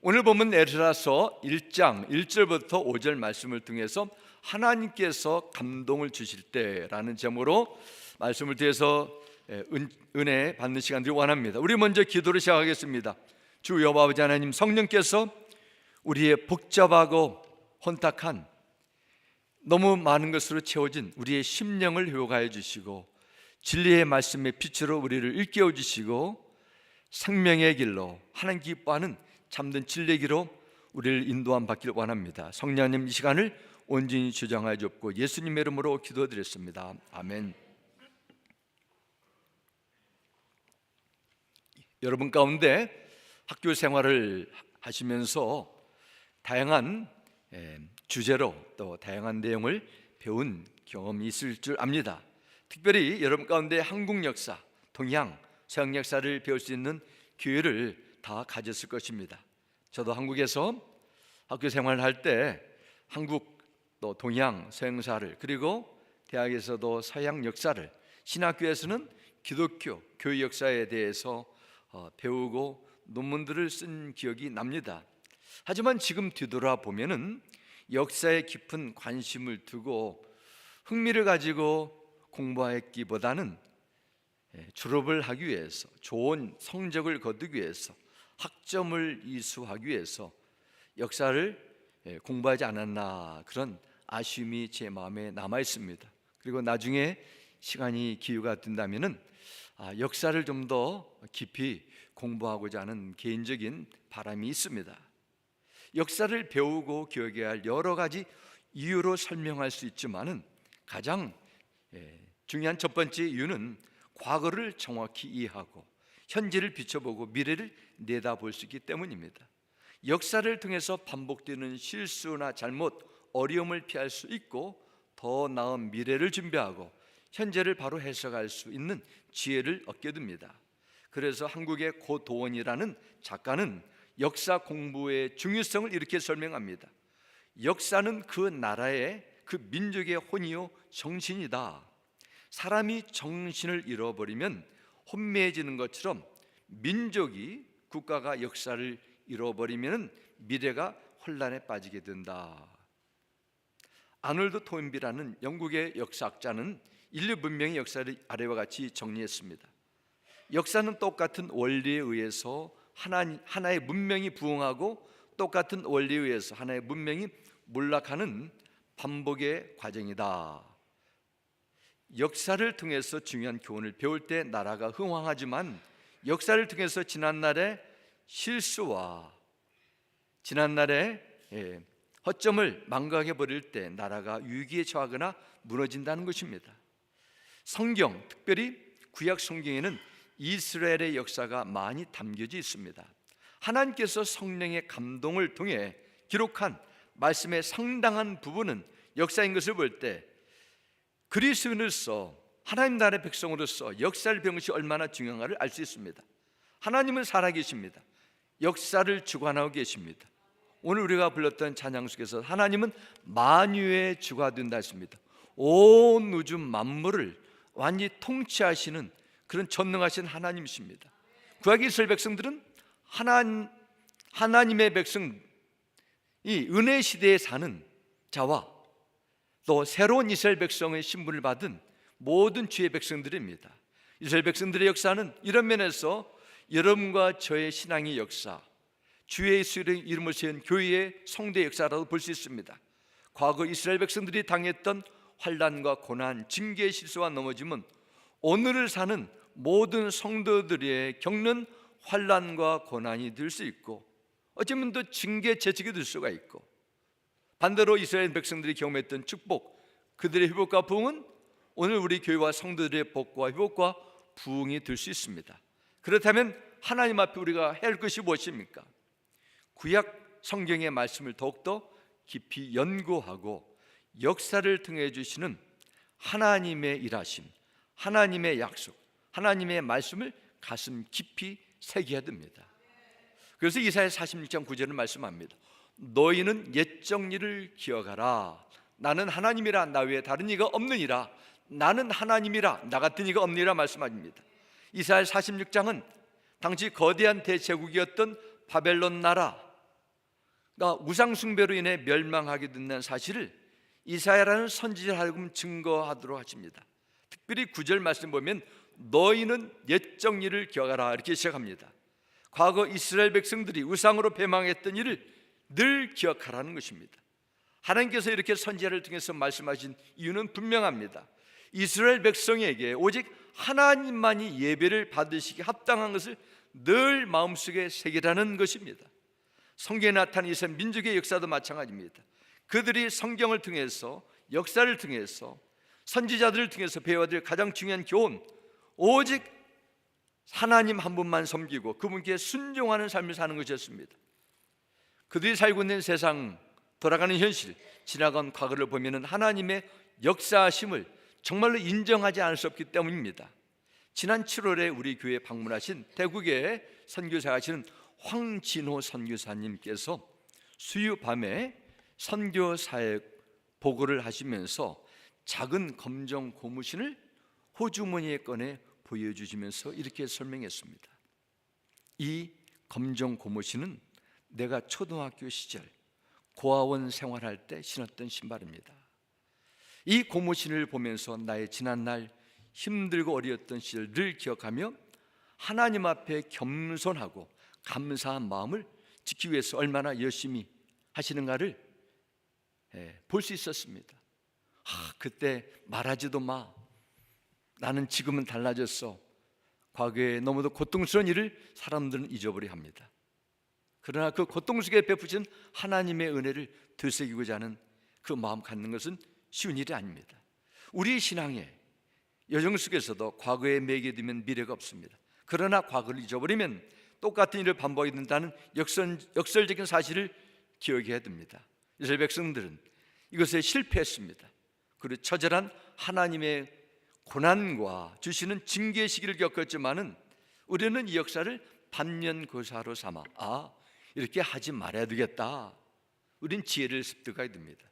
오늘 본문 에스라서 1장 1절부터 5절 말씀을 통해서 하나님께서 감동을 주실 때라는 제목으로 말씀을 통해서 은혜 받는 시간들이 원합니다. 우리 먼저 기도를 시작하겠습니다. 주 여호와 아버지 하나님, 성령께서 우리의 복잡하고 혼탁한 너무 많은 것으로 채워진 우리의 심령을 회복하여 주시고 진리의 말씀의 빛으로 우리를 일깨워 주시고 생명의 길로 하나님 기뻐하는 참된 진리의 길로 우리를 인도함 받기를 원합니다. 성령 하나님, 이 시간을 온전히 주장하여 주옵고 예수님의 이름으로 기도드렸습니다. 아멘. 여러분 가운데 학교 생활을 하시면서 다양한 주제로 또 다양한 내용을 배운 경험이 있을 줄 압니다. 특별히 여러분 가운데 한국 역사, 동양, 서양 역사를 배울 수 있는 기회를 다 가졌을 것입니다. 저도 한국에서 학교 생활을 할 때 한국 또 동양 서양사를, 그리고 대학에서도 서양 역사를, 신학교에서는 기독교 교회 역사에 대해서 배우고 논문들을 쓴 기억이 납니다. 하지만 지금 뒤돌아보면은 역사에 깊은 관심을 두고 흥미를 가지고 공부했기보다는 졸업을 하기 위해서, 좋은 성적을 거두기 위해서, 학점을 이수하기 위해서 역사를 공부하지 않았나, 그런 아쉬움이 제 마음에 남아 있습니다. 그리고 나중에 시간이 기회가 된다면은 역사를 좀 더 깊이 공부하고자 하는 개인적인 바람이 있습니다. 역사를 배우고 기억해야 할 여러 가지 이유로 설명할 수 있지만은 가장 중요한 첫 번째 이유는 과거를 정확히 이해하고 현재를 비춰보고 미래를 내다볼 수 있기 때문입니다. 역사를 통해서 반복되는 실수나 잘못, 어려움을 피할 수 있고 더 나은 미래를 준비하고 현재를 바로 해석할 수 있는 지혜를 얻게 됩니다. 그래서 한국의 고도원이라는 작가는 역사 공부의 중요성을 이렇게 설명합니다. 역사는 그 나라의, 그 민족의 혼이요 정신이다. 사람이 정신을 잃어버리면 혼미해지는 것처럼 민족이, 국가가 역사를 잃어버리면 미래가 혼란에 빠지게 된다. 아놀드 토인비라는 영국의 역사학자는 인류 문명의 역사를 아래와 같이 정리했습니다. 역사는 똑같은 원리에 의해서 하나의 문명이 부흥하고 똑같은 원리에 의해서 하나의 문명이 몰락하는 반복의 과정이다. 역사를 통해서 중요한 교훈을 배울 때 나라가 흥왕하지만 역사를 통해서 지난날의 실수와 지난날의 허점을 망각해 버릴 때 나라가 위기에 처하거나 무너진다는 것입니다. 성경, 특별히 구약 성경에는 이스라엘의 역사가 많이 담겨져 있습니다. 하나님께서 성령의 감동을 통해 기록한 말씀의 상당한 부분은 역사인 것을 볼 때 그리스도인으로서, 하나님 나라의 백성으로서 역사를 배우는 것이 얼마나 중요한가를 알 수 있습니다. 하나님은 살아계십니다. 역사를 주관하고 계십니다. 오늘 우리가 불렀던 찬양 속에서 하나님은 만유의 주가 된다 했습니다. 온 우주 만물을 완전히 통치하시는 그런 전능하신 하나님이십니다. 구약 이스라엘 백성들은 하나님의 백성, 이 은혜 시대에 사는 자와 또 새로운 이스라엘 백성의 신분을 받은 모든 주의 백성들입니다. 이스라엘 백성들의 역사는 이런 면에서 여러분과 저의 신앙의 역사, 주의 예수의 이름을 세운 교회의 성도의 역사라고 볼 수 있습니다. 과거 이스라엘 백성들이 당했던 환난과 고난, 징계의 실수와 넘어짐은 오늘을 사는 모든 성도들이 겪는 환난과 고난이 될 수 있고, 어쩌면 또 징계 재직이 될 수가 있고, 반대로 이스라엘 백성들이 경험했던 축복, 그들의 회복과 부흥은 오늘 우리 교회와 성도들의 복과 회복과 부흥이 될 수 있습니다. 그렇다면 하나님 앞에 우리가 해야 할 것이 무엇입니까? 구약 성경의 말씀을 더욱더 깊이 연구하고 역사를 통해 주시는 하나님의 일하심, 하나님의 약속, 하나님의 말씀을 가슴 깊이 새겨야 됩니다. 그래서 이사야 46장 9절을 말씀합니다. 너희는 옛적 일을 기억하라. 나는 하나님이라, 나 외에 다른 이가 없느니라. 나는 하나님이라, 나 같은 이가 없느니라 말씀합니다. 이사야 46장은 당시 거대한 대제국이었던 바벨론 나라, 그러니까 우상 숭배로 인해 멸망하게 된다는 사실을 이사야라는 선지자를 하여금 증거하도록 하십니다. 특별히 9절 말씀 보면 너희는 옛 정일을 기억하라 이렇게 시작합니다. 과거 이스라엘 백성들이 우상으로 배망했던 일을 늘 기억하라는 것입니다. 하나님께서 이렇게 선지자를 통해서 말씀하신 이유는 분명합니다. 이스라엘 백성에게 오직 하나님만이 예배를 받으시기 합당한 것을 늘 마음속에 새기라는 것입니다. 성경에 나타난 이스라엘 민족의 역사도 마찬가지입니다. 그들이 성경을 통해서, 역사를 통해서, 선지자들을 통해서 배워야 될 가장 중요한 교훈, 오직 하나님 한 분만 섬기고 그분께 순종하는 삶을 사는 것이었습니다. 그들이 살고 있는 세상, 돌아가는 현실, 지나간 과거를 보면 하나님의 역사하심을 정말로 인정하지 않을 수 없기 때문입니다. 지난 7월에 우리 교회에 방문하신 태국의 선교사하시는 황진호 선교사님께서 수요 밤에 선교사역 보고를 하시면서 작은 검정 고무신을 호주머니에 꺼내 보여주시면서 이렇게 설명했습니다. 이 검정 고무신은 내가 초등학교 시절 고아원 생활할 때 신었던 신발입니다. 이 고무신을 보면서 나의 지난날 힘들고 어려웠던 시절 늘 기억하며 하나님 앞에 겸손하고 감사한 마음을 지키기 위해서 얼마나 열심히 하시는가를 볼 수 있었습니다. 그때 말하지도 마, 나는 지금은 달라졌어. 과거에 너무도 고통스러운 일을 사람들은 잊어버려 합니다. 그러나 그 고통 속에 베푸신 하나님의 은혜를 되새기고자 하는 그 마음 갖는 것은 쉬운 일이 아닙니다. 우리 신앙의 여정 속에서도 과거에 매개되면 미래가 없습니다. 그러나 과거를 잊어버리면 똑같은 일을 반복하게 된다는 역설적인 사실을 기억해야 됩니다. 이스라엘 백성들은 이것에 실패했습니다. 그리고 처절한 하나님의 고난과 주시는 징계 시기를 겪었지만은 우리는 이 역사를 반면교사로 삼아 이렇게 하지 말아야 되겠다. 우린 지혜를 습득해야 됩니다.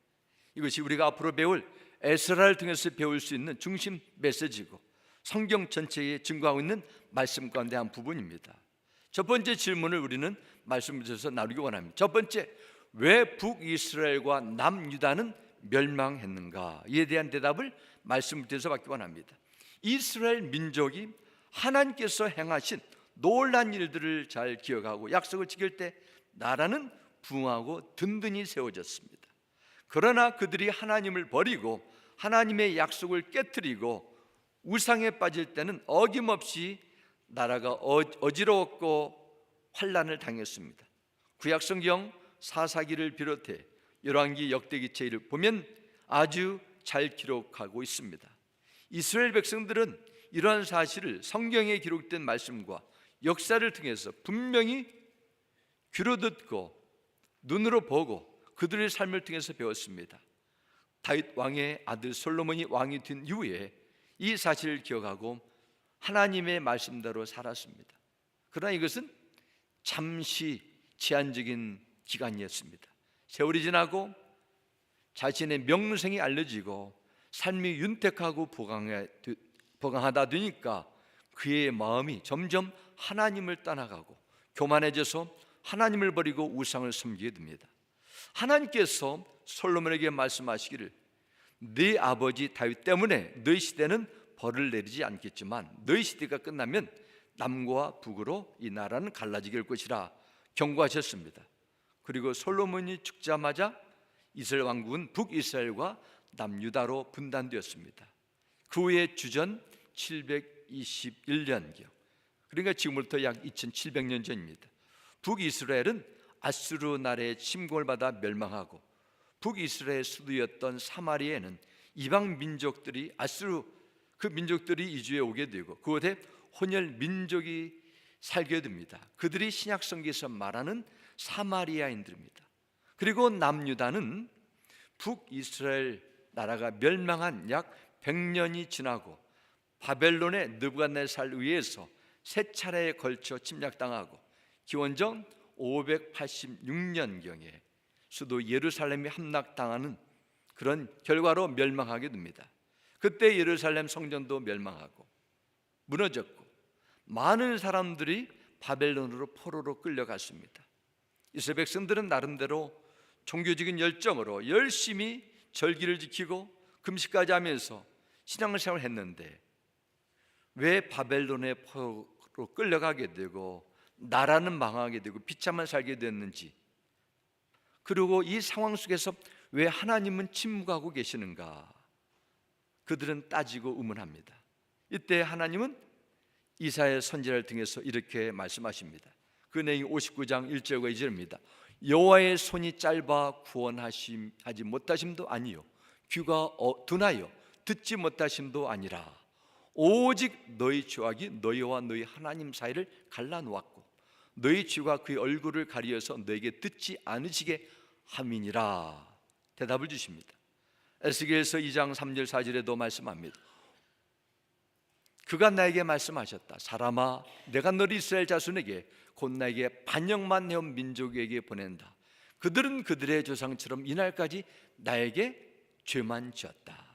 이것이 우리가 앞으로 배울 에스라를 통해서 배울 수 있는 중심 메시지고 성경 전체에 증거하고 있는 말씀 가운데 한 부분입니다. 첫 번째 질문을 우리는 말씀을 통해서 나누기 원합니다. 첫 번째, 왜 북이스라엘과 남유다는 멸망했는가? 이에 대한 대답을 말씀을 통해서 받기 원합니다. 이스라엘 민족이 하나님께서 행하신 놀라운 일들을 잘 기억하고 약속을 지킬 때 나라는 부흥하고 든든히 세워졌습니다. 그러나 그들이 하나님을 버리고 하나님의 약속을 깨트리고 우상에 빠질 때는 어김없이 나라가 어지러웠고 환난을 당했습니다. 구약성경 사사기를 비롯해 열왕기, 역대기체를 보면 아주 잘 기록하고 있습니다. 이스라엘 백성들은 이러한 사실을 성경에 기록된 말씀과 역사를 통해서 분명히 귀로 듣고 눈으로 보고 그들의 삶을 통해서 배웠습니다. 다윗 왕의 아들 솔로몬이 왕이 된 이후에 이 사실을 기억하고 하나님의 말씀대로 살았습니다. 그러나 이것은 잠시 제한적인 기간이었습니다. 세월이 지나고 자신의 명성이 알려지고 삶이 윤택하고 부강하다 되니까 그의 마음이 점점 하나님을 떠나가고 교만해져서 하나님을 버리고 우상을 섬기게 됩니다. 하나님께서 솔로몬에게 말씀하시기를 네 아버지 다윗 때문에 너희 시대는 벌을 내리지 않겠지만 너희 시대가 끝나면 남과 북으로 이 나라는 갈라지게 될 것이라 경고하셨습니다. 그리고 솔로몬이 죽자마자 이스라엘 왕국은 북이스라엘과 남유다로 분단되었습니다. 그 후에 주전 721년경, 그러니까 지금부터 약 2700년 전입니다. 북이스라엘은 아수르 나라의 침공을 받아 멸망하고 북이스라엘 수도였던 사마리아에는 이방 민족들이 그 민족들이 이주해 오게 되고 그곳에 혼혈 민족이 살게 됩니다. 그들이 신약 성경에서 말하는 사마리아인들입니다. 그리고 남유다는 북이스라엘 나라가 멸망한 약 100년이 지나고 바벨론의 느부갓네살에 의해서 세 차례에 걸쳐 침략당하고 기원전 586년경에 수도 예루살렘이 함락당하는 그런 결과로 멸망하게 됩니다. 그때 예루살렘 성전도 멸망하고 무너졌고 많은 사람들이 바벨론으로 포로로 끌려갔습니다. 이스라엘 백성들은 나름대로 종교적인 열정으로 열심히 절기를 지키고 금식까지 하면서 신앙생활을 했는데 왜 바벨론의 포로로 끌려가게 되고 나라는 망하게 되고 비참만 살게 됐는지, 그리고 이 상황 속에서 왜 하나님은 침묵하고 계시는가, 그들은 따지고 의문합니다. 이때 하나님은 이사야 선지자를 통해서 이렇게 말씀하십니다. 그 내용이 59장 1절과 2절입니다. 여호와의 손이 짧아 구원하지 못하심도 아니요 귀가 둔하여 듣지 못하심도 아니라 오직 너희 죄악이 너희와 너희 하나님 사이를 갈라놓았고 너희 죄가 그의 얼굴을 가리어서 너에게 듣지 않으시게 함이니라. 대답을 주십니다. 에스겔서 2장 3절 4절에도 말씀합니다. 그가 나에게 말씀하셨다. 사람아, 내가 너를 이스라엘 자손에게 곧 나에게 반역만 해온 민족에게 보낸다. 그들은 그들의 조상처럼 이날까지 나에게 죄만 지었다.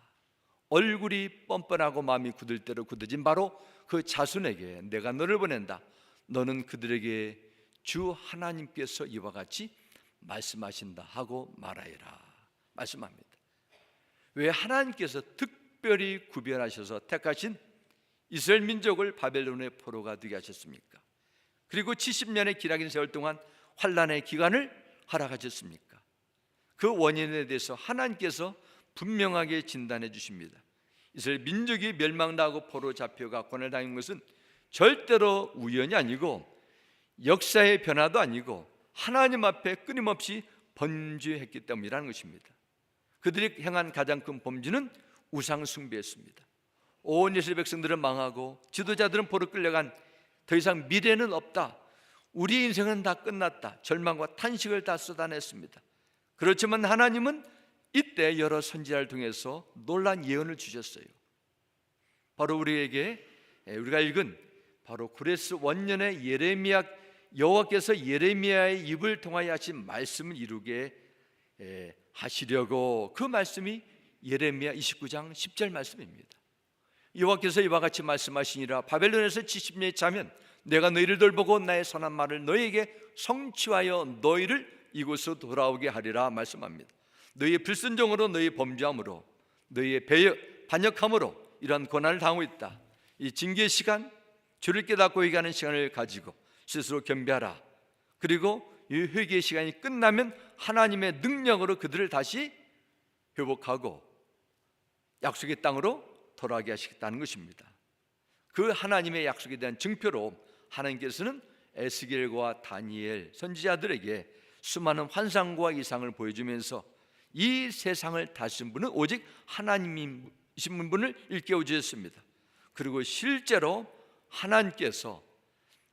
얼굴이 뻔뻔하고 마음이 굳을 대로 굳어진 바로 그 자손에게 내가 너를 보낸다. 너는 그들에게 주 하나님께서 이와 같이 말씀하신다 하고 말하여라 말씀합니다. 왜 하나님께서 특별히 구별하셔서 택하신 이스라엘 민족을 바벨론의 포로가 되게 하셨습니까? 그리고 70년의 기나긴 세월 동안 환난의 기간을 허락하셨습니까? 그 원인에 대해서 하나님께서 분명하게 진단해 주십니다. 이스라엘 민족이 멸망당하고 포로 잡혀가 고난을 당한 것은 절대로 우연이 아니고 역사의 변화도 아니고 하나님 앞에 끊임없이 번제했기 때문이라는 것입니다. 그들이 행한 가장 큰 범죄는 우상 숭배였습니다. 온 이스라엘 백성들은 망하고 지도자들은 포로 끌려간 더 이상 미래는 없다, 우리 인생은 다 끝났다, 절망과 탄식을 다 쏟아냈습니다. 그렇지만 하나님은 이때 여러 선지자를 통해서 놀라운 예언을 주셨어요. 바로 우리가 읽은 바로 구레스 원년의 예레미야, 여호와께서 예레미야의 입을 통하여 하신 말씀을 이루게 하시려고, 그 말씀이 예레미야 29장 10절 말씀입니다. 여호와께서 이와 같이 말씀하시니라. 바벨론에서 70년이 차면 내가 너희를 돌보고 나의 선한 말을 너희에게 성취하여 너희를 이곳으로 돌아오게 하리라 말씀합니다. 너희의 불순종으로, 너희의 범죄함으로, 너희의 반역함으로 이러한 고난을 당하고 있다. 이 징계의 시간, 죄를 깨닫고 회개하는 시간을 가지고 스스로 겸비하라. 그리고 이 회개의 시간이 끝나면 하나님의 능력으로 그들을 다시 회복하고 약속의 땅으로 돌아가게 하시겠다는 것입니다. 그 하나님의 약속에 대한 증표로 하나님께서는 에스겔과 다니엘 선지자들에게 수많은 환상과 이상을 보여주면서 이 세상을 다스린 분은 오직 하나님이신 분을 일깨워 주셨습니다. 그리고 실제로 하나님께서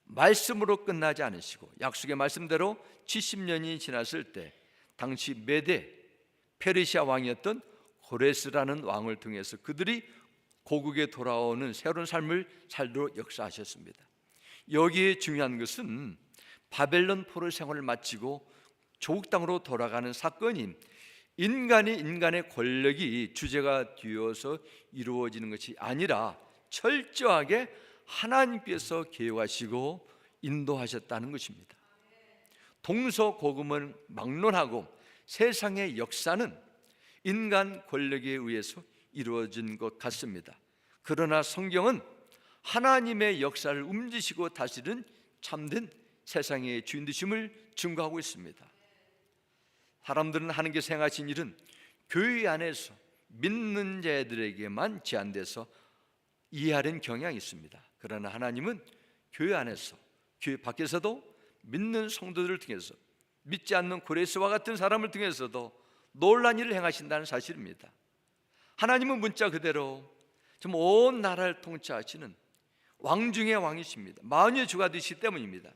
말씀으로 끝나지 않으시고 약속의 말씀대로 70년이 지났을 때 당시 메데 페르시아 왕이었던 고레스라는 왕을 통해서 그들이 고국에 돌아오는 새로운 삶을 살도록 역사하셨습니다. 여기에 중요한 것은 바벨론 포로 생활을 마치고 조국 땅으로 돌아가는 사건이 인간의 권력이 주제가 되어서 이루어지는 것이 아니라 철저하게 하나님께서 계획하시고 인도하셨다는 것입니다. 동서고금을 막론하고 세상의 역사는 인간 권력에 의해서 이루어진 것 같습니다. 그러나 성경은 하나님의 역사를 움직이시고 다스리는 참된 세상의 주인 되심을 증거하고 있습니다. 사람들은 하나님께서 행하신 일은 교회 안에서 믿는 자들에게만 제한돼서 이해하는 경향이 있습니다. 그러나 하나님은 교회 안에서, 교회 밖에서도 믿는 성도들을 통해서, 믿지 않는 고레스와 같은 사람을 통해서도 놀라운 일을 행하신다는 사실입니다. 하나님은 문자 그대로 좀 온 나라를 통치하시는 왕 중의 왕이십니다. 만유의 주가 되시기 때문입니다.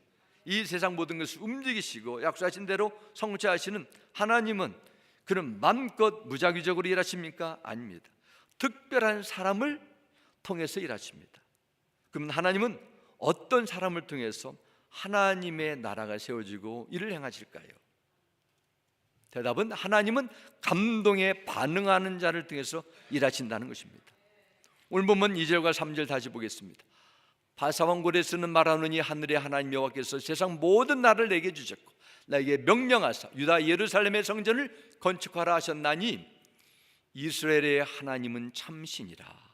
이 세상 모든 것을 움직이시고 약속하신 대로 성취하시는 하나님은 그런 맘껏 무작위적으로 일하십니까? 아닙니다. 특별한 사람을 통해서 일하십니다. 그럼 하나님은 어떤 사람을 통해서 하나님의 나라가 세워지고 일을 행하실까요? 대답은 하나님은 감동에 반응하는 자를 통해서 일하신다는 것입니다. 오늘 보면 2절과 3절 다시 보겠습니다. 바사왕 고레스는 말하노니 하늘의 하나님 여호와께서 세상 모든 나라를 내게 주셨고 나에게 명령하사 유다 예루살렘의 성전을 건축하라 하셨나니 이스라엘의 하나님은 참신이라.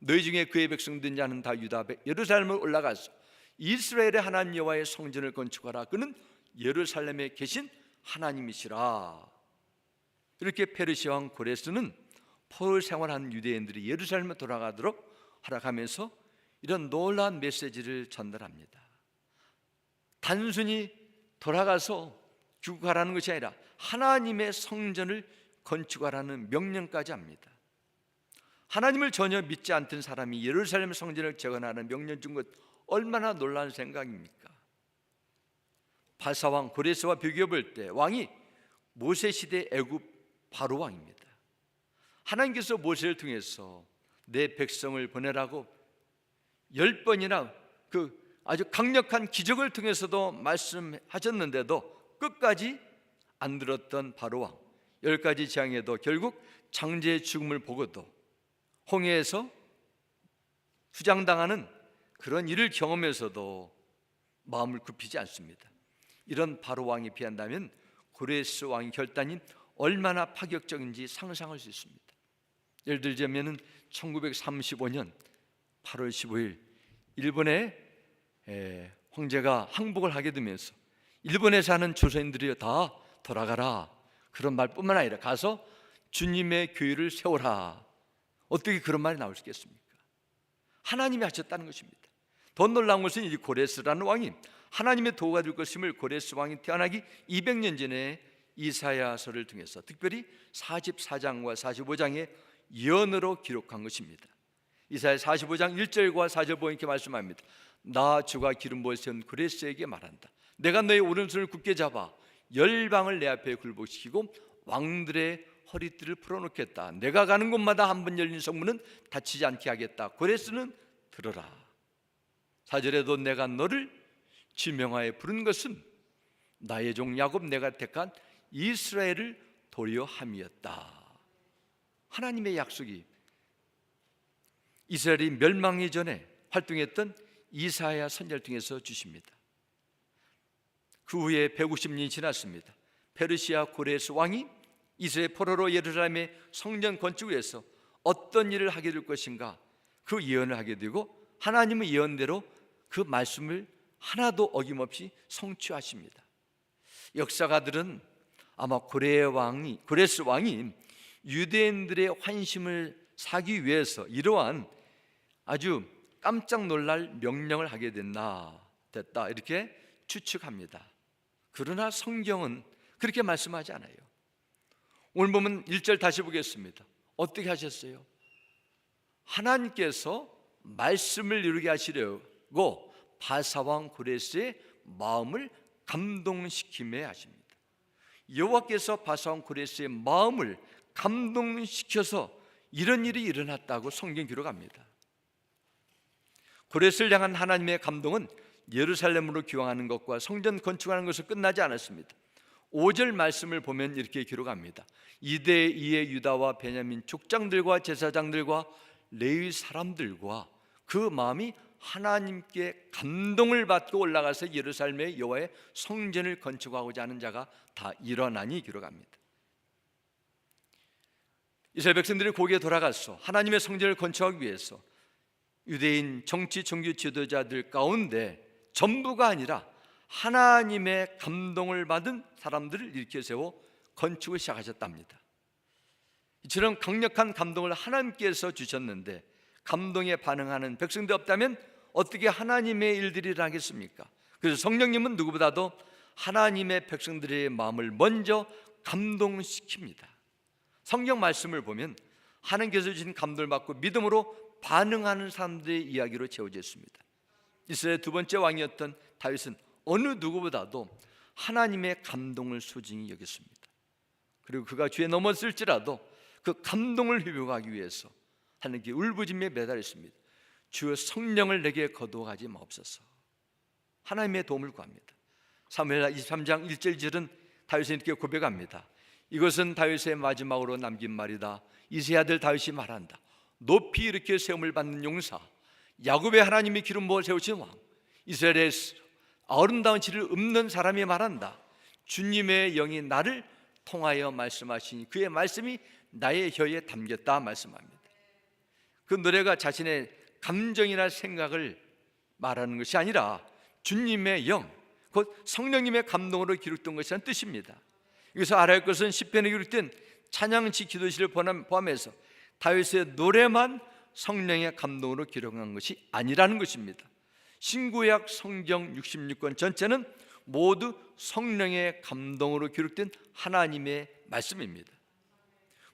너희 중에 그의 백성 된 자는 다 유다 예루살렘을 올라가서 이스라엘의 하나님 여호와의 성전을 건축하라. 그는 예루살렘에 계신 하나님이시라. 이렇게 페르시아 왕 고레스는 포로를 생활한 유대인들이 예루살렘에 돌아가도록 허락하면서 이런 놀라운 메시지를 전달합니다. 단순히 돌아가서 귀국하라는 것이 아니라 하나님의 성전을 건축하라는 명령까지 합니다. 하나님을 전혀 믿지 않던 사람이 예루살렘 성전을 재건하는 명령 준 것 얼마나 놀라운 생각입니까? 바사왕 고레스와 비교해 볼 때 왕이 모세 시대 애굽 바로 왕입니다. 하나님께서 모세를 통해서 내 백성을 보내라고 10번이나 그 아주 강력한 기적을 통해서도 말씀하셨는데도 끝까지 안 들었던 바로 왕, 10가지 재앙에도 결국 장제의 죽음을 보고도 홍해에서 수장당하는 그런 일을 경험해서도 마음을 굽히지 않습니다. 이런 바로 왕이 피한다면 고레스 왕의 결단이 얼마나 파격적인지 상상할 수 있습니다. 예를 들자면 1935년 8월 15일 일본의 황제가 항복을 하게 되면서 일본에 사는 조선인들이 다 돌아가라 그런 말뿐만 아니라 가서 주님의 교회를 세워라. 어떻게 그런 말이 나올 수 있겠습니까? 하나님이 하셨다는 것입니다. 더 놀라운 것은 이 고레스라는 왕이 하나님의 도가 될 것임을 고레스 왕이 태어나기 200년 전에 이사야서를 통해서 특별히 44장과 45장의 예언으로 기록한 것입니다. 이사야 45장 1절과 4절 보면 이렇게 말씀합니다. 나 주가 기름 부어 세운 고레스에게 말한다. 내가 너의 오른손을 굳게 잡아 열방을 내 앞에 굴복시키고 왕들의 허리띠를 풀어놓겠다. 내가 가는 곳마다 한 번 열린 성문은 닫히지 않게 하겠다. 고레스는 들어라. 4절에도 내가 너를 지명하여 부른 것은 나의 종 야곱 내가 택한 이스라엘을 도려 함이었다. 하나님의 약속이 이스라엘이 멸망이 전에 활동했던 이사야 선지자를 통해서 주십니다. 그 후에 150년이 지났습니다. 페르시아 고레스 왕이 이스라엘 포로로 예루살렘의 성전 건축을 위해서 어떤 일을 하게 될 것인가 그 예언을 하게 되고 하나님의 예언대로 그 말씀을 하나도 어김없이 성취하십니다. 역사가들은 아마 고레스 왕이 유대인들의 환심을 사기 위해서 이러한 아주 깜짝 놀랄 명령을 하게 됐다 이렇게 추측합니다. 그러나 성경은 그렇게 말씀하지 않아요. 오늘 보면 1절 다시 보겠습니다. 어떻게 하셨어요? 하나님께서 말씀을 이루게 하시려고 바사왕 고레스의 마음을 감동시키며 하십니다. 여호와께서 바사왕 고레스의 마음을 감동시켜서 이런 일이 일어났다고 성경 기록합니다. 고레스를 향한 하나님의 감동은 예루살렘으로 기왕하는 것과 성전 건축하는 것으로 끝나지 않았습니다. 5절 말씀을 보면 이렇게 기록합니다. 이대 이의 유다와 베냐민 족장들과 제사장들과 레위 사람들과 그 마음이 하나님께 감동을 받고 올라가서 예루살렘의 여호와의 성전을 건축하고자 하는 자가 다 일어나니 기록합니다. 이스라엘 백성들이 고기에 돌아가서 하나님의 성전을 건축하기 위해서 유대인 정치 종교 지도자들 가운데 전부가 아니라 하나님의 감동을 받은 사람들을 일으켜 세워 건축을 시작하셨답니다. 이처럼 강력한 감동을 하나님께서 주셨는데 감동에 반응하는 백성들이 없다면 어떻게 하나님의 일들이 하겠습니까? 그래서 성령님은 누구보다도 하나님의 백성들의 마음을 먼저 감동시킵니다. 성경 말씀을 보면 하나님께서 주신 감동을 받고 믿음으로 반응하는 사람들의 이야기로 채워져 있습니다. 이스라엘 두 번째 왕이었던 다윗은 어느 누구보다도 하나님의 감동을 소중히 여겼습니다. 그리고 그가 죄에 넘었을지라도 그 감동을 회복하기 위해서 하나님께 울부짖며 매달렸습니다. 주여 성령을 내게 거두어가지 마옵소서. 하나님의 도움을 구합니다. 사무엘하 23장 1절 2절은 다윗이 이렇게 고백합니다. 이것은 다윗의 마지막으로 남긴 말이다. 이세 아들 다윗이 말한다. 높이 이렇게 세움을 받는 용사, 야곱의 하나님이 기름 부어 세우신 왕, 이스라엘의 아름다운 질을 읊는 사람이 말한다. 주님의 영이 나를 통하여 말씀하시니 그의 말씀이 나의 혀에 담겼다 말씀합니다. 그 노래가 자신의 감정이나 생각을 말하는 것이 아니라 주님의 영, 곧 성령님의 감동으로 기록된 것이라는 뜻입니다. 여기서 알아야 할 것은 시편에 기록된 찬양시 기도시를 포함해서 다윗의 노래만 성령의 감동으로 기록한 것이 아니라는 것입니다. 신구약 성경 66권 전체는 모두 성령의 감동으로 기록된 하나님의 말씀입니다.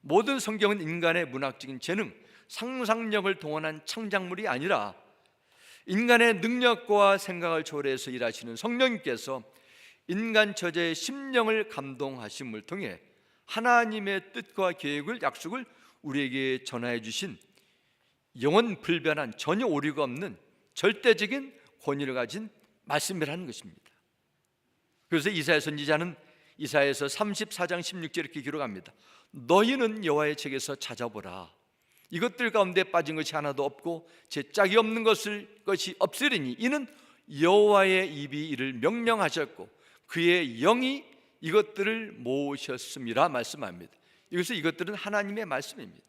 모든 성경은 인간의 문학적인 재능, 상상력을 동원한 창작물이 아니라 인간의 능력과 생각을 초월해서 일하시는 성령님께서 인간 저자의 심령을 감동하심을 통해 하나님의 뜻과 계획을, 약속을 우리에게 전하여 주신 영원 불변한, 전혀 오류가 없는 절대적인 권위를 가진 말씀이라는 것입니다. 그래서 이사야 선지자는 이사야에서 34장 16절 이렇게 기록합니다. 너희는 여호와의 책에서 찾아보라. 이것들 가운데 빠진 것이 하나도 없고 제 짝이 없는 것이 없으리니 이는 여호와의 입이 이를 명령하셨고 그의 영이 이것들을 모으셨음이라 말씀합니다. 여기서 이것들은 하나님의 말씀입니다.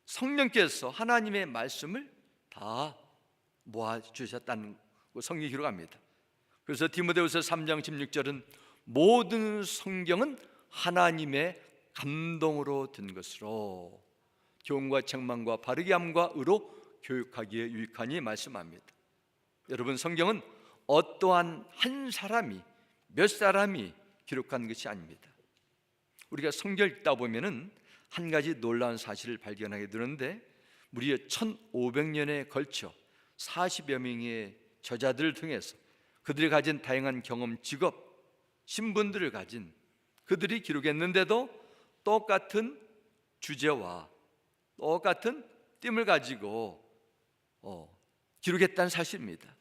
성령께서 하나님의 말씀을 다 모아주셨다는 성경이 기록합니다. 그래서 디모데후서 3장 16절은 모든 성경은 하나님의 감동으로 든 것으로 교훈과 책망과 바르게 함과 의로 교육하기에 유익하니 말씀합니다. 여러분, 성경은 어떠한 한 사람이, 몇 사람이 기록한 것이 아닙니다. 우리가 성경을 읽다 보면은 한 가지 놀라운 사실을 발견하게 되는데, 무려 1500년에 걸쳐 40여 명의 저자들을 통해서 그들이 가진 다양한 경험, 직업, 신분들을 가진 그들이 기록했는데도 똑같은 주제와 똑같은 띠을 가지고 기록했다는 사실입니다.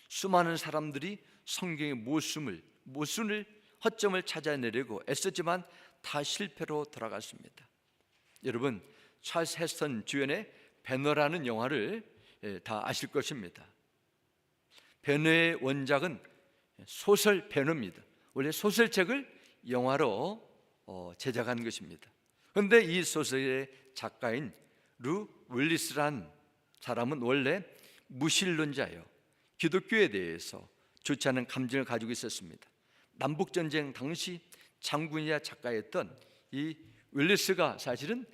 수많은 사람들이 성경의 모순을 허점을 찾아내려고 애썼지만 다 실패로 돌아갔습니다. 여러분, 찰스 헤스턴 주연의 배너라는 영화를 다 아실 것입니다. 배너의 원작은 소설 배너입니다. 원래 소설책을 영화로 제작한 것입니다. 그런데 이 소설의 작가인 루 윌리스란 사람은 원래 무신론자예요. 기독교에 대해서 좋지 않은 감정을 가지고 있었습니다. 남북전쟁 당시 장군이자 작가였던 이 윌리스가 사실은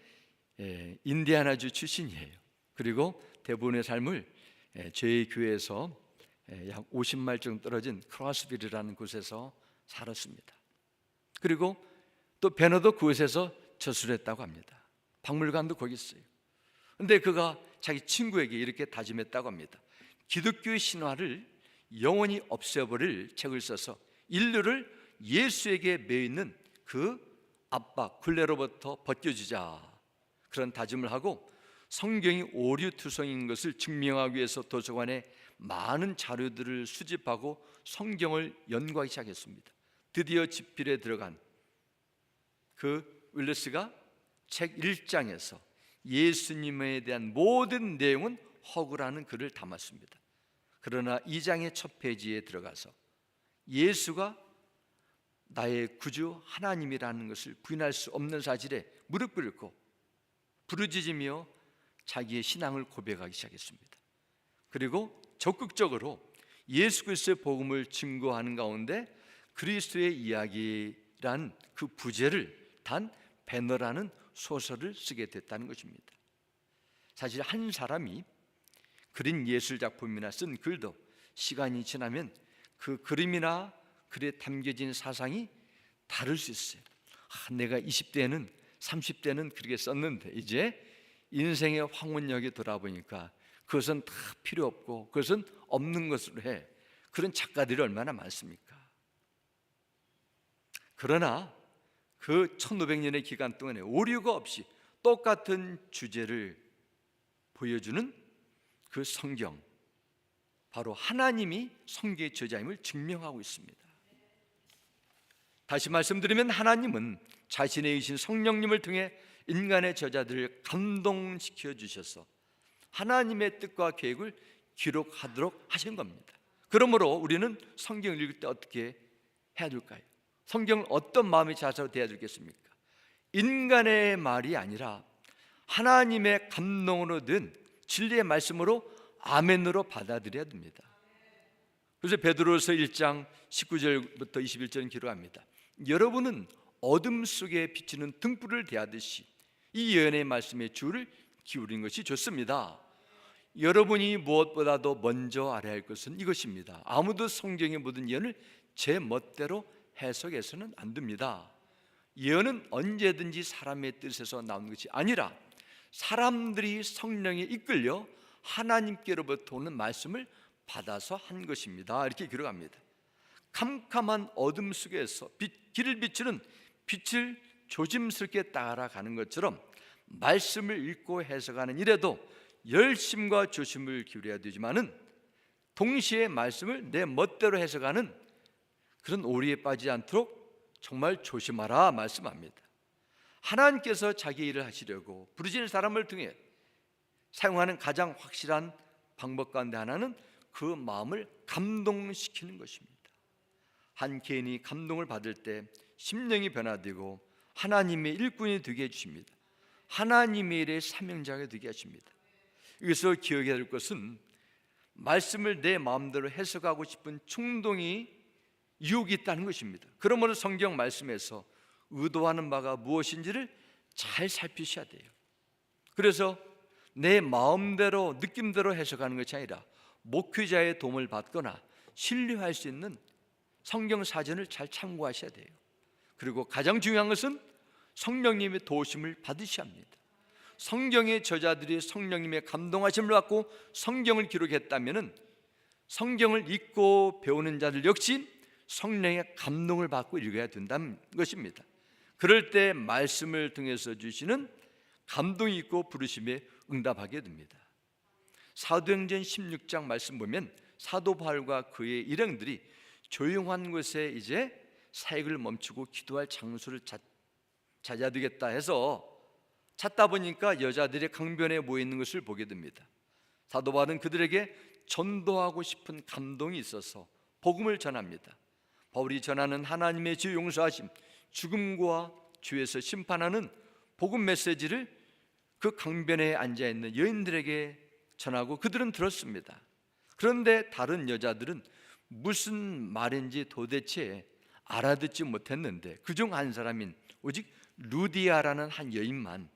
인디아나주 출신이에요. 그리고 대부분의 삶을 저희 교회에서 약 50마일 정도 떨어진 크로스빌이라는 곳에서 살았습니다. 그리고 또 베너도 그곳에서 저술을 했다고 합니다. 박물관도 거기 있어요. 그런데 그가 자기 친구에게 이렇게 다짐했다고 합니다. 기독교의 신화를 영원히 없애버릴 책을 써서 인류를 예수에게 매이는 그 압박, 굴레로부터 벗겨주자, 그런 다짐을 하고 성경이 오류투성인 것을 증명하기 위해서 도서관에 많은 자료들을 수집하고 성경을 연구하기 시작했습니다. 드디어 집필에 들어간 그 윌리스가 책 1장에서 예수님에 대한 모든 내용은 허구라는 글을 담았습니다. 그러나 2장의 첫 페이지에 들어가서 예수가 나의 구주 하나님이라는 것을 부인할 수 없는 사실에 무릎 꿇고 부르짖으며 자기의 신앙을 고백하기 시작했습니다. 그리고 적극적으로 예수 그리스도의 복음을 증거하는 가운데 그리스도의 이야기란 그 부제를 단 배너라는 소설을 쓰게 됐다는 것입니다. 사실 한 사람이 그린 예술 작품이나 쓴 글도 시간이 지나면 그 그림이나 글에 담겨진 사상이 다를 수 있어요. 내가 20대는 30대는 그렇게 썼는데 이제 인생의 황혼역에 돌아보니까 그것은 다 필요 없고 그것은 없는 것으로 해. 그런 작가들이 얼마나 많습니까? 그러나 그 1500년의 기간 동안에 오류가 없이 똑같은 주제를 보여주는 그 성경, 바로 하나님이 성경의 저자임을 증명하고 있습니다. 다시 말씀드리면 하나님은 자신의 이신 성령님을 통해 인간의 저자들을 감동시켜 주셔서 하나님의 뜻과 계획을 기록하도록 하신 겁니다. 그러므로 우리는 성경을 읽을 때 어떻게 해야 될까요? 성경을 어떤 마음의 자세로 대해야 되겠습니까? 인간의 말이 아니라 하나님의 감동으로 된 진리의 말씀으로 아멘으로 받아들여야 됩니다. 그래서 베드로서 1장 19절부터 21절은 기록합니다. 여러분은 어둠 속에 비치는 등불을 대하듯이 이 예언의 말씀에 주를 기울이는 것이 좋습니다. 여러분이 무엇보다도 먼저 알아야 할 것은 이것입니다. 아무도 성경의 모든 예언을 제 멋대로 해석해서는 안 됩니다. 예언은 언제든지 사람의 뜻에서 나오는 것이 아니라 사람들이 성령에 이끌려 하나님께로부터 오는 말씀을 받아서 한 것입니다. 이렇게 기록합니다. 캄캄한 어둠 속에서 길을 비추는 빛을 조심스럽게 따라가는 것처럼 말씀을 읽고 해석하는 일에도 열심과 조심을 기울여야 되지만은 동시에 말씀을 내 멋대로 해석하는 그런 오리에 빠지지 않도록 정말 조심하라 말씀합니다. 하나님께서 자기 일을 하시려고 부르시는 사람을 통해 사용하는 가장 확실한 방법 가운데 하나는 그 마음을 감동시키는 것입니다. 한 개인이 감동을 받을 때 심령이 변화되고 하나님의 일꾼이 되게 해주십니다. 하나님의 일의 사명자가 되게 하십니다. 여기서 기억해야 될 것은 말씀을 내 마음대로 해석하고 싶은 충동이 유혹이 있다는 것입니다. 그러므로 성경 말씀에서 의도하는 바가 무엇인지를 잘 살피셔야 돼요. 그래서 내 마음대로 느낌대로 해석하는 것이 아니라 목회자의 도움을 받거나 신뢰할 수 있는 성경 사전을 잘 참고하셔야 돼요. 그리고 가장 중요한 것은 성령님의 도우심을 받으셔야 합니다. 성경의 저자들이 성령님의 감동하심을 받고 성경을 기록했다면 성경을 읽고 배우는 자들 역시 성령의 감동을 받고 읽어야 된다는 것입니다. 그럴 때 말씀을 통해서 주시는 감동이 있고 부르심에 응답하게 됩니다. 사도행전 16장 말씀 보면 사도 바울과 그의 일행들이 조용한 곳에 이제 사역을 멈추고 기도할 장소를 찾아야 되겠다 해서 찾다 보니까 여자들이 강변에 모여 있는 것을 보게 됩니다. 사도 바울은 그들에게 전도하고 싶은 감동이 있어서 복음을 전합니다. 바울이 전하는 하나님의 주 용서하심, 죽음과 주에서 심판하는 복음 메시지를 그 강변에 앉아있는 여인들에게 전하고 그들은 들었습니다. 그런데 다른 여자들은 무슨 말인지 도대체 알아듣지 못했는데 그중 한 사람인 오직 루디아라는 한 여인만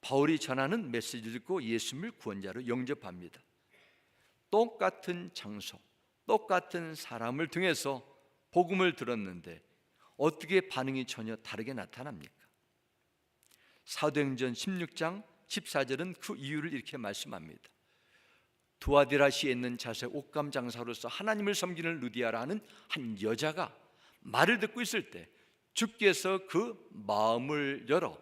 바울이 전하는 메시지를 듣고 예수님을 구원자로 영접합니다. 똑같은 장소, 똑같은 사람을 통해서 복음을 들었는데 어떻게 반응이 전혀 다르게 나타납니까? 사도행전 16장 14절은 그 이유를 이렇게 말씀합니다. 두아디라시에 있는 자색 옷감 장사로서 하나님을 섬기는 루디아라는 한 여자가 말을 듣고 있을 때 주께서 그 마음을 열어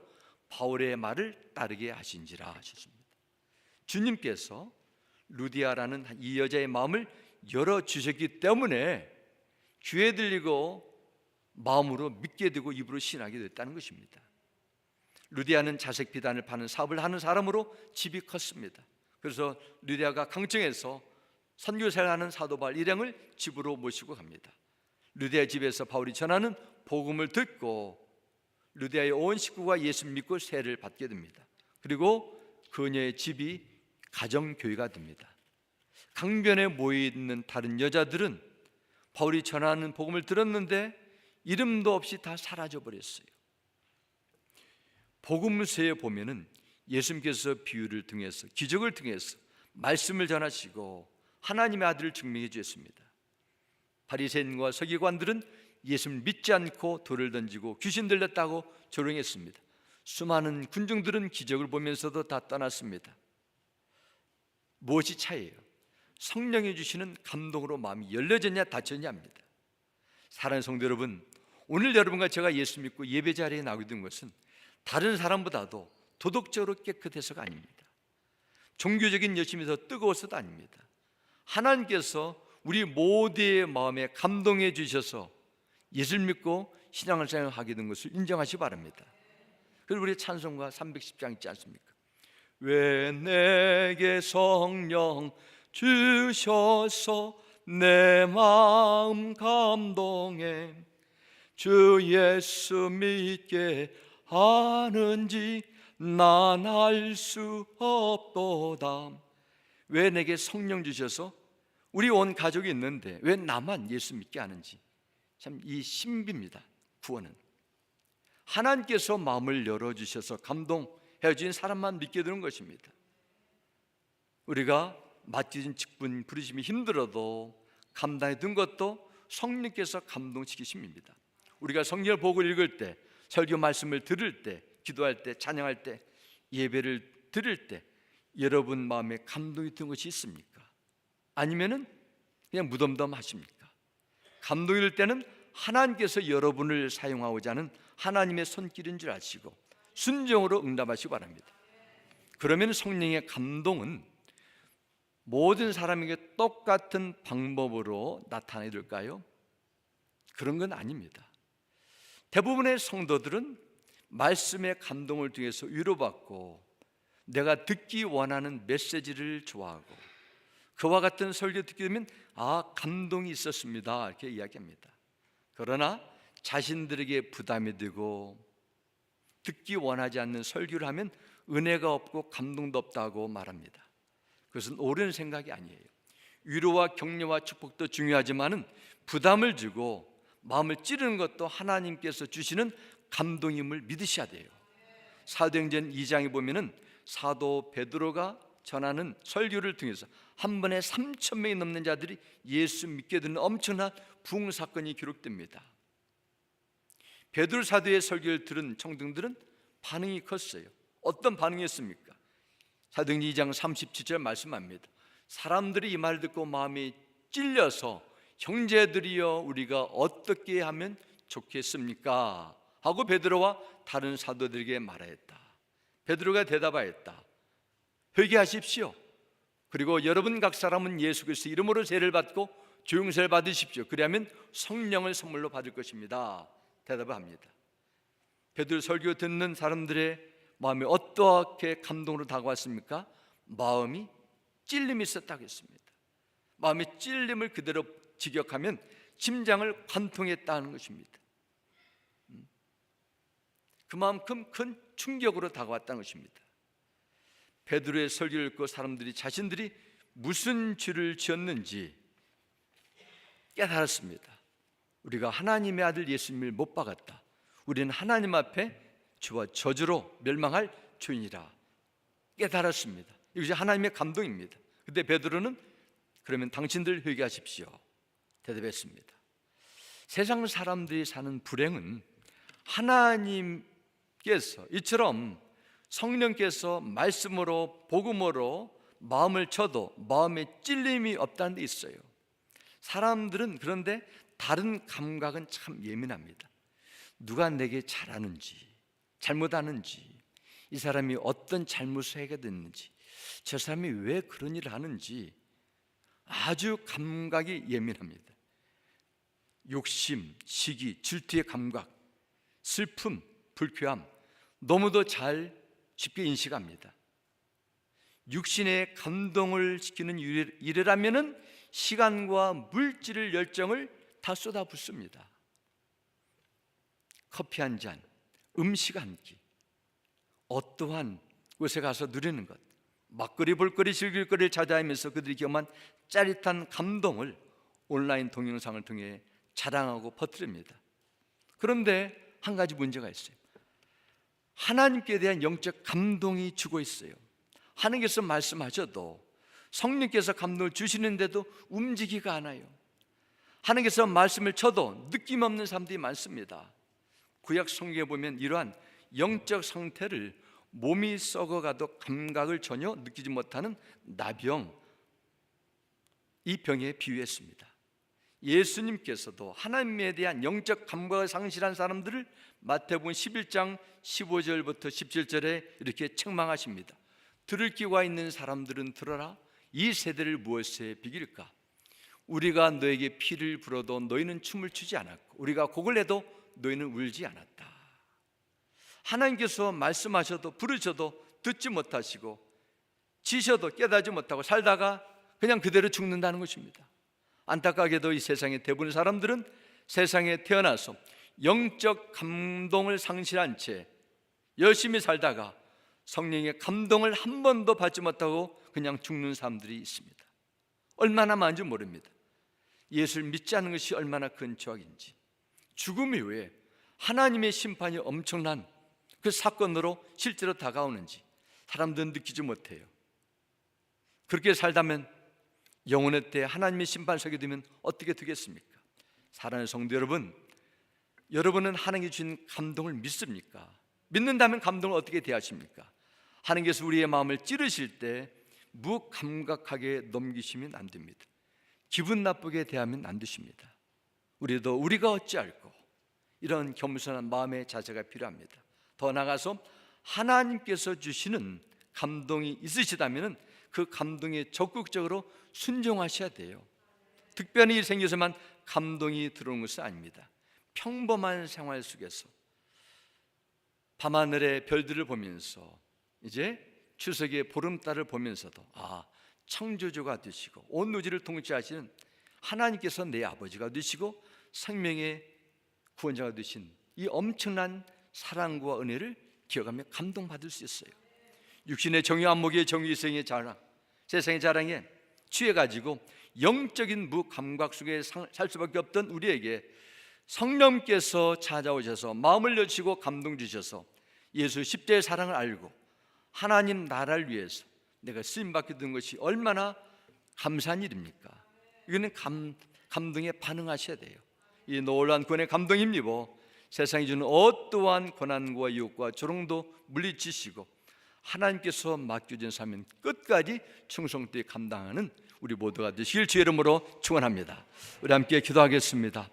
바울의 말을 따르게 하신지라 하셨습니다. 주님께서 루디아라는 이 여자의 마음을 열어주셨기 때문에 귀에 들리고 마음으로 믿게 되고 입으로 신하게 됐다는 것입니다. 루디아는 자색 비단을 파는 사업을 하는 사람으로 집이 컸습니다. 그래서 루디아가 강청에서 선교사를 하는 사도 바울 일행을 집으로 모시고 갑니다. 루디아 집에서 바울이 전하는 복음을 듣고 루디아의 온 식구가 예수 믿고 세례를 받게 됩니다. 그리고 그녀의 집이 가정교회가 됩니다. 강변에 모여있는 다른 여자들은 바울이 전하는 복음을 들었는데 이름도 없이 다 사라져버렸어요. 복음서에 보면은 예수님께서 비유를 통해서 기적을 통해서 말씀을 전하시고 하나님의 아들을 증명해 주셨습니다. 바리새인과 서기관들은 예수를 믿지 않고 돌을 던지고 귀신 들렸다고 조롱했습니다. 수많은 군중들은 기적을 보면서도 다 떠났습니다. 무엇이 차이예요? 성령이 주시는 감동으로 마음이 열려졌냐 닫혔냐입니다. 사랑하는 성도 여러분, 오늘 여러분과 제가 예수 믿고 예배 자리에 나오게 된 것은 다른 사람보다도 도덕적으로 깨끗해서가 아닙니다. 종교적인 열심이 더 뜨거워서도 아닙니다. 하나님께서 우리 모두의 마음에 감동해 주셔서 예수를 믿고 신앙을 생활하게 된 것을 인정하시기 바랍니다. 그래서 우리 찬송가 310장 있지 않습니까? 왜 내게 성령 주셔서 내 마음 감동해 주 예수 믿게 하는지 난 알 수 없도다. 왜 내게 성령 주셔서 우리 온 가족이 있는데 왜 나만 예수 믿게 하는지, 참 이 신비입니다. 구원은 하나님께서 마음을 열어주셔서 감동해 주신 사람만 믿게 되는 것입니다. 우리가 맡겨진 직분 부르심이 힘들어도 감당해 둔 것도 성령께서 감동시키십니다. 우리가 성경을 보고 읽을 때, 설교 말씀을 들을 때, 기도할 때, 찬양할 때, 예배를 드릴 때 여러분 마음에 감동이 든 것이 있습니까? 아니면은 그냥 무덤덤하십니까? 감동이 들 때는 하나님께서 여러분을 사용하고자 하는 하나님의 손길인 줄 아시고 순종으로 응답하시기 바랍니다. 그러면 성령의 감동은 모든 사람에게 똑같은 방법으로 나타나야 될까요? 그런 건 아닙니다. 대부분의 성도들은 말씀의 감동을 통해서 위로받고 내가 듣기 원하는 메시지를 좋아하고 그와 같은 설교 듣게 되면 감동이 있었습니다 이렇게 이야기합니다. 그러나 자신들에게 부담이 되고 듣기 원하지 않는 설교를 하면 은혜가 없고 감동도 없다고 말합니다. 그것은 옳은 생각이 아니에요. 위로와 격려와 축복도 중요하지만은 부담을 주고 마음을 찌르는 것도 하나님께서 주시는 감동임을 믿으셔야 돼요. 사도행전 2장에 보면은 사도 베드로가 전하는 설교를 통해서 한 번에 3,000명이 넘는 자들이 예수 믿게 되는 엄청난 부흥 사건이 기록됩니다. 베드로 사도의 설교를 들은 청중들은 반응이 컸어요. 어떤 반응이었습니까? 사도행전 2장 37절 말씀합니다. 사람들이 이 말을 듣고 마음이 찔려서 형제들이여 우리가 어떻게 하면 좋겠습니까? 하고 베드로와 다른 사도들에게 말하였다. 베드로가 대답하였다. 회개하십시오. 그리고 여러분 각 사람은 예수 그리스도 이름으로 죄를 받고 죄용서를 받으십시오. 그리하면 성령을 선물로 받을 것입니다. 대답을 합니다. 베드로 설교 듣는 사람들의 마음이 어떻게 감동으로 다가왔습니까? 마음이 찔림이 있었다고 했습니다. 마음의 찔림을 그대로 직역하면 심장을 관통했다는 것입니다. 그만큼 큰 충격으로 다가왔다는 것입니다. 베드로의 설교를 듣고 사람들이 자신들이 무슨 죄를 지었는지 깨달았습니다. 우리가 하나님의 아들 예수님을 못 박았다. 우리는 하나님 앞에 죄와 저주로 멸망할 죄인이라 깨달았습니다. 이것이 하나님의 감동입니다. 그때 베드로는 그러면 당신들 회개하십시오 대답했습니다. 세상 사람들이 사는 불행은 하나님께서 이처럼 성령께서 말씀으로 복음으로 마음을 쳐도 마음에 찔림이 없다는 데 있어요. 사람들은 그런데 다른 감각은 참 예민합니다. 누가 내게 잘하는지 잘못하는지, 이 사람이 어떤 잘못을 하게 됐는지, 저 사람이 왜 그런 일을 하는지 아주 감각이 예민합니다. 욕심, 시기, 질투의 감각, 슬픔, 불쾌함 너무도 쉽게 인식합니다. 육신의 감동을 시키는 일이라면은 시간과 물질을 열정을 다 쏟아붓습니다. 커피 한 잔, 음식 한 끼, 어떠한 곳에 가서 누리는 것, 막거리, 볼거리, 즐길 거리를 찾아다니면서 그들이 경험한 짜릿한 감동을 온라인 동영상을 통해 자랑하고 퍼뜨립니다. 그런데 한 가지 문제가 있어요. 하나님께 대한 영적 감동이 죽어 있어요. 하나님께서 말씀하셔도 성령께서 감동을 주시는데도 움직이지가 않아요. 하나님께서 말씀을 쳐도 느낌 없는 사람들이 많습니다. 구약 성경에 보면 이러한 영적 상태를 몸이 썩어가도 감각을 전혀 느끼지 못하는 나병, 이 병에 비유했습니다. 예수님께서도 하나님에 대한 영적 감각을 상실한 사람들을 마태복음 11장 15절부터 17절에 이렇게 책망하십니다. 들을 귀가 있는 사람들은 들어라. 이 세대를 무엇에 비길까? 우리가 너에게 피를 불어도 너희는 춤을 추지 않았고 우리가 곡을 내도 너희는 울지 않았다. 하나님께서 말씀하셔도 부르셔도 듣지 못하시고 지셔도 깨닫지 못하고 살다가 그냥 그대로 죽는다는 것입니다. 안타깝게도 이 세상의 대부분의 사람들은 세상에 태어나서 영적 감동을 상실한 채 열심히 살다가 성령의 감동을 한 번도 받지 못하고 그냥 죽는 사람들이 있습니다. 얼마나 많은지 모릅니다. 예수를 믿지 않는 것이 얼마나 큰 죄악인지, 죽음 이후에 하나님의 심판이 엄청난 그 사건으로 실제로 다가오는지 사람들은 느끼지 못해요. 그렇게 살다면 영혼의 때 하나님의 심판 서게 되면 어떻게 되겠습니까? 사랑하는 성도 여러분, 여러분은 하나님이 주신 감동을 믿습니까? 믿는다면 감동을 어떻게 대하십니까? 하나님께서 우리의 마음을 찌르실 때 무감각하게 넘기시면 안 됩니다. 기분 나쁘게 대하면 안 되십니다. 우리도 우리가 어찌할꼬, 이런 겸손한 마음의 자세가 필요합니다. 더 나아가서 하나님께서 주시는 감동이 있으시다면 그 감동에 적극적으로 순종하셔야 돼요. 특별히 생겨서만 감동이 들어오는 것은 아닙니다. 평범한 생활 속에서 밤하늘의 별들을 보면서, 이제 추석의 보름달을 보면서도 창조주가 되시고 온 우주를 통치하시는 하나님께서 내 아버지가 되시고 생명의 구원자가 되신 이 엄청난 사랑과 은혜를 기억하며 감동받을 수 있어요. 육신의 정욕 안목의 정의성의 자랑, 세상의 자랑에 취해가지고 영적인 무감각 속에 살 수밖에 없던 우리에게 성령께서 찾아오셔서 마음을 여시고 감동 주셔서 예수 십자의 사랑을 알고 하나님 나라를 위해서 내가 쓰임받게 된 것이 얼마나 감사한 일입니까? 이거는 감동에 반응하셔야 돼요. 이 놀라운 구원의 감동 힘입어 세상이 주는 어떠한 고난과 유혹과 조롱도 물리치시고 하나님께서 맡겨진 삶은 끝까지 충성되게 감당하는 우리 모두가 되시길 주의 이름으로 축원합니다. 우리 함께 기도하겠습니다.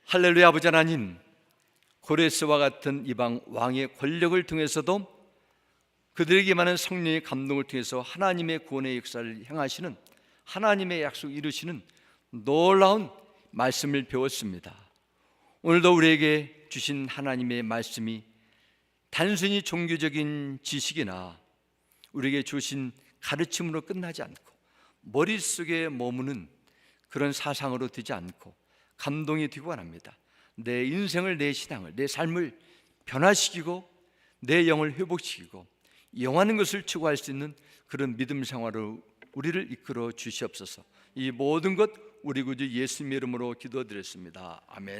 할렐루야. 아버지 하나님, 고레스와 같은 이방 왕의 권력을 통해서도 그들에게 많은 성령의 감동을 통해서 하나님의 구원의 역사를 행하시는, 하나님의 약속을 이루시는 놀라운 말씀을 배웠습니다. 오늘도 우리에게 주신 하나님의 말씀이 단순히 종교적인 지식이나 우리에게 주신 가르침으로 끝나지 않고 머릿속에 머무는 그런 사상으로 되지 않고 감동이 되고 합니다. 내 인생을, 내 신앙을, 내 삶을 변화시키고 내 영을 회복시키고 영하는 것을 추구할 수 있는 그런 믿음 생활로 우리를 이끌어 주시옵소서. 이 모든 것 우리 구주 예수님의 이름으로 기도드렸습니다. 아멘.